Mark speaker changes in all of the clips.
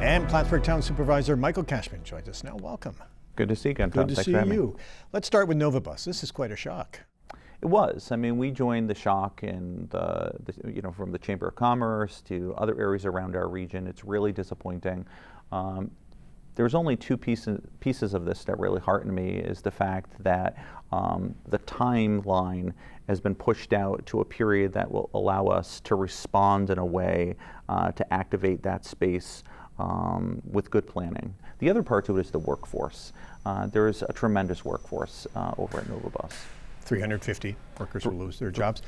Speaker 1: And Plattsburgh Town Supervisor Michael Cashman joins us now. Welcome.
Speaker 2: Good to see you again, Tom.
Speaker 1: Good to see you. Let's start with Novabus. This is quite a shock.
Speaker 2: It was. I mean, we joined the shock in from the Chamber of Commerce to other areas around our region. It's really disappointing. There's only two pieces of this that really hearten me is the fact that the timeline has been pushed out to a period that will allow us to respond in a way to activate that space with good planning. The other part to it is the workforce. There's a tremendous workforce over at Novabus.
Speaker 1: 350 workers will lose their jobs.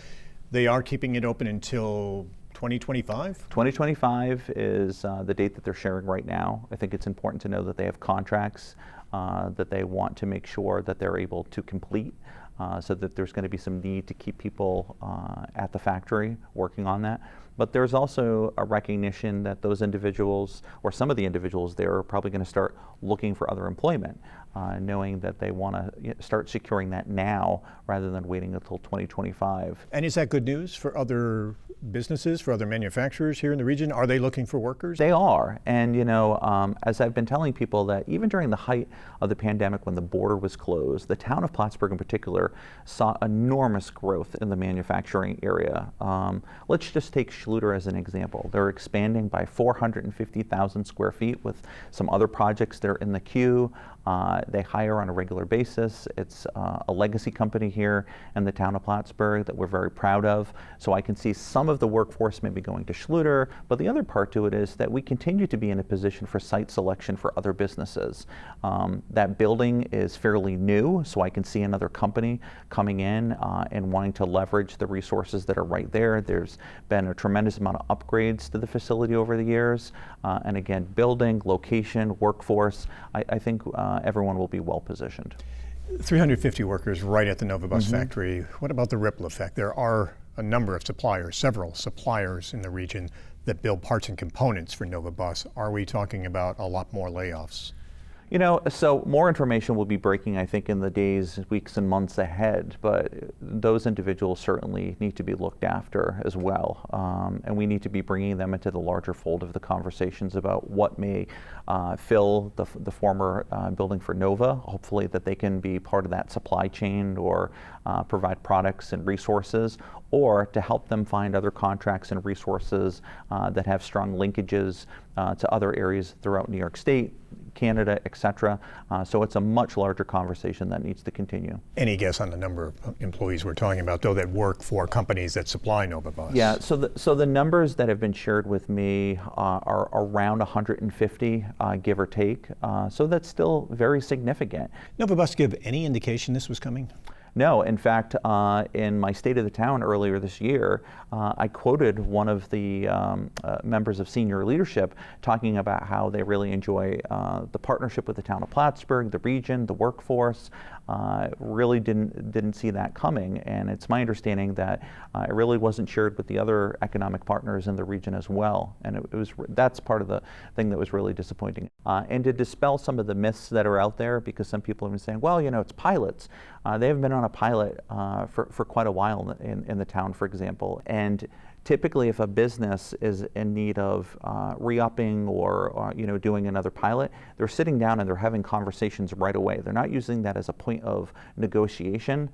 Speaker 1: They are keeping it open until 2025?
Speaker 2: 2025 is the date that they're sharing right now. I think it's important to know that they have contracts that they want to make sure that they're able to complete, so that there's going to be some need to keep people at the factory working on that. But there's also a recognition that those individuals, or some of the individuals there, are probably going to start looking for other employment, knowing that they want to start securing that now rather than waiting until 2025.
Speaker 1: And is that good news for other businesses, for other manufacturers here in the region? Are they looking for workers?
Speaker 2: They are. And as I've been telling people, that even during the height of the pandemic when the border was closed, the town of Plattsburgh in particular saw enormous growth in the manufacturing area. Let's just take Schluter as an example. They're expanding by 450,000 square feet with some other projects that are in the queue. They hire on a regular basis. It's a legacy company here in the town of Plattsburgh that we're very proud of. So I can see some of the workforce maybe going to Schluter, but the other part to it is that we continue to be in a position for site selection for other businesses. That building is fairly new, so I can see another company coming in and wanting to leverage the resources that are right there. There's been a tremendous amount of upgrades to the facility over the years. And again, building, location, workforce, I think everyone will be well positioned.
Speaker 1: 350 workers right at the Novabus factory. What about the ripple effect? There are a number of suppliers, several suppliers in the region that build parts and components for Novabus. Are we talking about a lot more layoffs?
Speaker 2: So more information will be breaking, I think, in the days, weeks, and months ahead, but those individuals certainly need to be looked after as well. And we need to be bringing them into the larger fold of the conversations about what may fill the former building for Nova. Hopefully that they can be part of that supply chain or provide products and resources, or to help them find other contracts and resources that have strong linkages to other areas throughout New York State, Canada, etc. So it's a much larger conversation that needs to continue.
Speaker 1: Any guess on the number of employees we're talking about, though, that work for companies that supply Novabus?
Speaker 2: Yeah, so the numbers that have been shared with me are around 150, give or take. So that's still very significant.
Speaker 1: Novabus give any indication this was coming?
Speaker 2: No, in fact, in my State of the Town earlier this year, I quoted one of the members of senior leadership talking about how they really enjoy the partnership with the town of Plattsburgh, the region, the workforce. Really didn't see that coming, and it's my understanding that it really wasn't shared with the other economic partners in the region as well. And that's part of the thing that was really disappointing. And to dispel some of the myths that are out there, because some people have been saying, well, it's pilots. They haven't been on a pilot for quite a while in the town, for example. And typically, if a business is in need of re-upping or doing another pilot, they're sitting down and they're having conversations right away. They're not using that as a point of negotiation,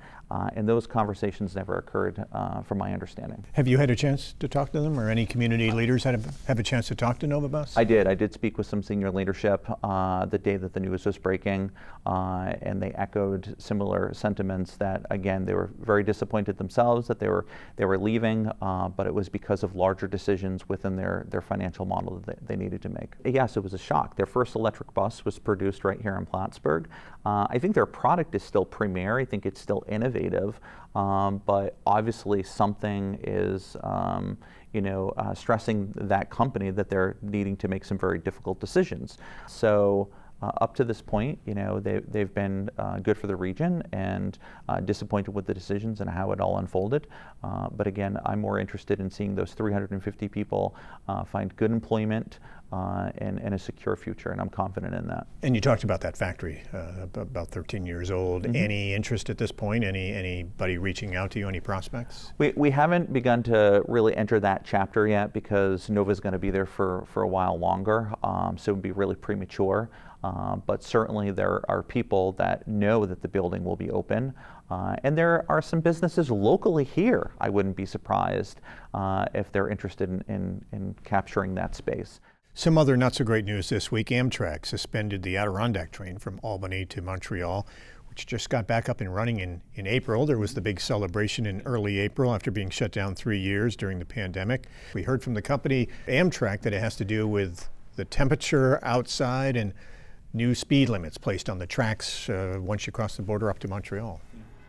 Speaker 2: and those conversations never occurred, from my understanding.
Speaker 1: Have you had a chance to talk to them, or any community leaders have a chance to talk to Novabus?
Speaker 2: I did speak with some senior leadership the day that the news was breaking, and they echoed similar sentiments that, again, they were very disappointed themselves that they were leaving, but it was because of larger decisions within their financial model that they needed to make. Yes, it was a shock. Their first electric bus was produced right here in Plattsburgh. I think their product is still premier. I think it's still innovative, but obviously something is stressing that company that they're needing to make some very difficult decisions. So up to this point, they've been good for the region, and disappointed with the decisions and how it all unfolded. But again, I'm more interested in seeing those 350 people find good employment, and a secure future, and I'm confident in that.
Speaker 1: And you talked about that factory, about 13 years old. Mm-hmm. Any interest at this point? Anybody reaching out to you? Any prospects?
Speaker 2: We haven't begun to really enter that chapter yet because Nova's going to be there for a while longer, so it would be really premature. But certainly there are people that know that the building will be open. And there are some businesses locally here. I wouldn't be surprised if they're interested in capturing that space.
Speaker 1: Some other not so great news this week. Amtrak suspended the Adirondack train from Albany to Montreal, which just got back up and running in April. There was the big celebration in early April after being shut down 3 years during the pandemic. We heard from the company Amtrak that it has to do with the temperature outside and new speed limits placed on the tracks once you cross the border up to Montreal.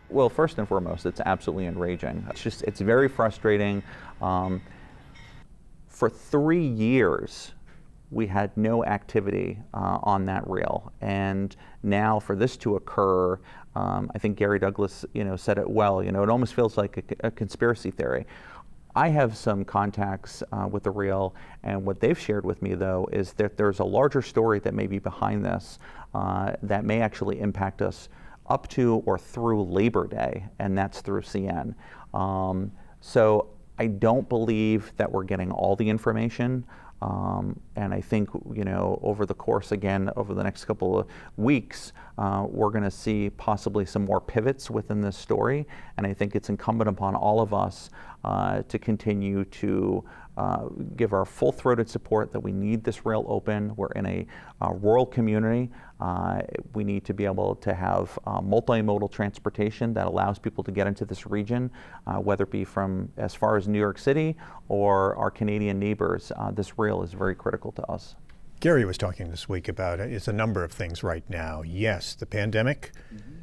Speaker 2: Well, first and foremost, it's absolutely enraging. It's very frustrating. For 3 years, we had no activity on that rail, and now for this to occur, I think Gary Douglas, said it well. It almost feels like a conspiracy theory. I have some contacts with the rail, and what they've shared with me, though, is that there's a larger story that may be behind this that may actually impact us up to or through Labor Day, and that's through CN. So I don't believe that we're getting all the information. And I think, over the course, again, over the next couple of weeks, we're going to see possibly some more pivots within this story. And I think it's incumbent upon all of us to continue to give our full-throated support that we need this rail open. We're in a rural community. We need to be able to have multimodal transportation that allows people to get into this region, whether it be from as far as New York City or our Canadian neighbors. This rail is very critical to us.
Speaker 1: Gary was talking this week about it's a number of things right now. Yes, the pandemic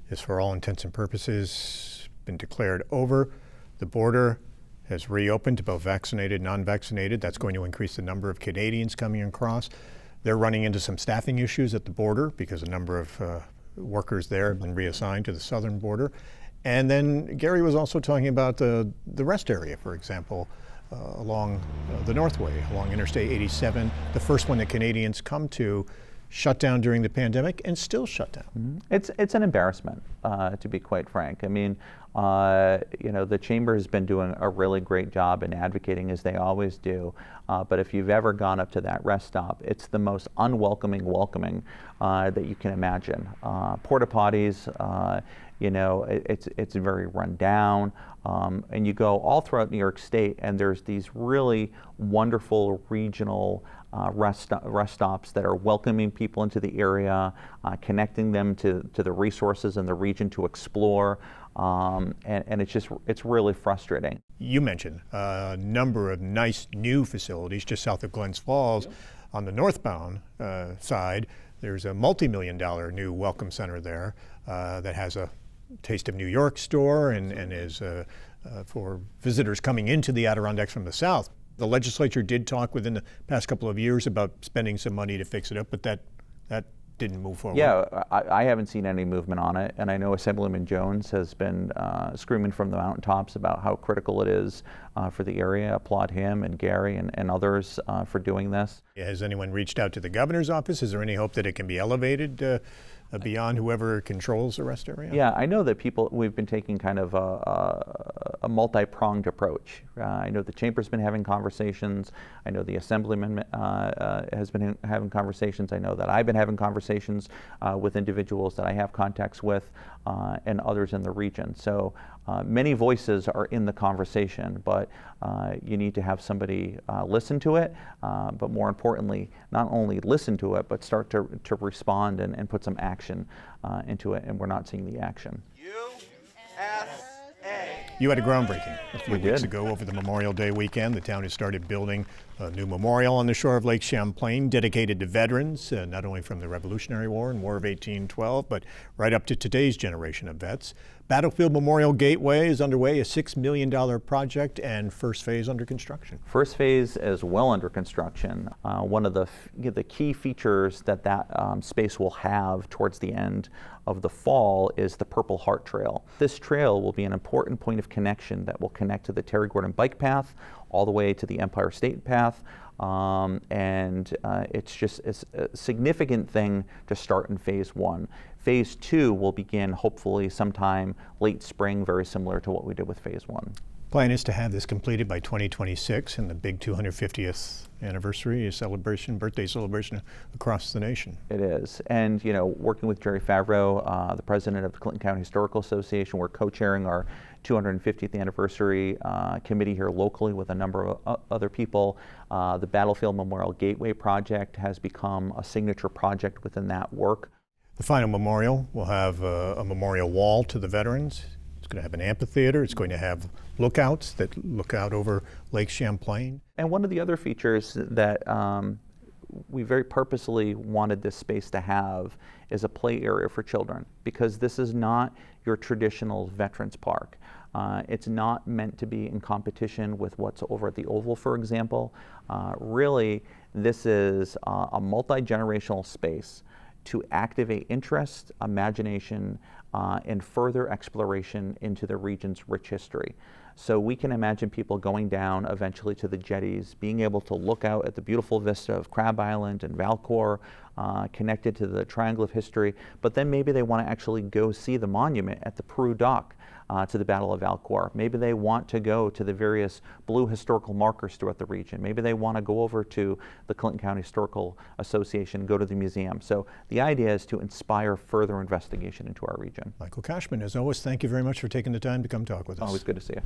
Speaker 1: is for all intents and purposes been declared over. The border has reopened to both vaccinated and non-vaccinated. That's going to increase the number of Canadians coming across. They're running into some staffing issues at the border because a number of workers there have been reassigned to the southern border. And then Gary was also talking about the rest area, for example, along the Northway, along Interstate 87, the first one that Canadians come to, shut down during the pandemic and still shut down.
Speaker 2: It's an embarrassment, to be quite frank. I mean, the Chamber has been doing a really great job in advocating, as they always do. But if you've ever gone up to that rest stop, it's the most unwelcoming welcoming that you can imagine. Porta potties, it's very run down. And you go all throughout New York State, and there's these really wonderful regional rest stops that are welcoming people into the area, connecting them to the resources in the region to explore. And it's really frustrating.
Speaker 1: You mentioned a number of nice new facilities just south of Glens Falls. Yep. On the northbound side, there's a multi-million-dollar new welcome center there that has a Taste of New York store and is for visitors coming into the Adirondacks from the south. The legislature did talk within the past couple of years about spending some money to fix it up, but that didn't move forward.
Speaker 2: Yeah, I haven't seen any movement on it, and I know Assemblyman Jones has been screaming from the mountaintops about how critical it is for the area. I applaud him and Gary and others for doing this.
Speaker 1: Has anyone reached out to the governor's office? Is there any hope that it can be elevated beyond whoever controls the rest area?
Speaker 2: Yeah, I know that we've been taking kind of a multi-pronged approach. I know the Chamber's been having conversations. I know the Assemblyman has been having conversations. I know that I've been having conversations with individuals that I have contacts with and others in the region. So many voices are in the conversation, but you need to have somebody listen to it, but more importantly, not only listen to it, but start to respond and put some action into it, and we're not seeing the action.
Speaker 1: You had a groundbreaking a few weeks ago over the Memorial Day weekend. The town has started building a new memorial on the shore of Lake Champlain dedicated to veterans, not only from the Revolutionary War and War of 1812, but right up to today's generation of vets. Battlefield Memorial Gateway is underway, a $6 million project, and first phase under construction.
Speaker 2: First phase is well under construction. One of the key features that space will have towards the end of the fall is the Purple Heart Trail. This trail will be an important point of connection that will connect to the Terry Gordon bike path all the way to the Empire State Path. It's a significant thing to start in phase 1. Phase 2 will begin hopefully sometime late spring, very similar to what we did with phase 1.
Speaker 1: Plan is to have this completed by 2026 and the big 250th anniversary birthday celebration across the nation.
Speaker 2: It is. And, working with Jerry Favreau, the president of the Clinton County Historical Association, we're co-chairing our 250th anniversary committee here locally with a number of other people. The Battlefield Memorial Gateway project has become a signature project within that work.
Speaker 1: The final memorial will have a memorial wall to the veterans. It's going to have an amphitheater. It's going to have lookouts that look out over Lake Champlain.
Speaker 2: And one of the other features that we very purposely wanted this space to have is a play area for children, because this is not your traditional veterans park. It's not meant to be in competition with what's over at the Oval, for example. Really, this is a multi-generational space to activate interest, imagination, and further exploration into the region's rich history. So we can imagine people going down eventually to the jetties, being able to look out at the beautiful vista of Crab Island and Valcour, connected to the Triangle of History, but then maybe they want to actually go see the monument at the Peru Dock to the Battle of Valcour. Maybe they want to go to the various blue historical markers throughout the region. Maybe they want to go over to the Clinton County Historical Association, go to the museum. So the idea is to inspire further investigation into our region.
Speaker 1: Michael Cashman, as always, thank you very much for taking the time to come talk with us.
Speaker 2: Always good to see you.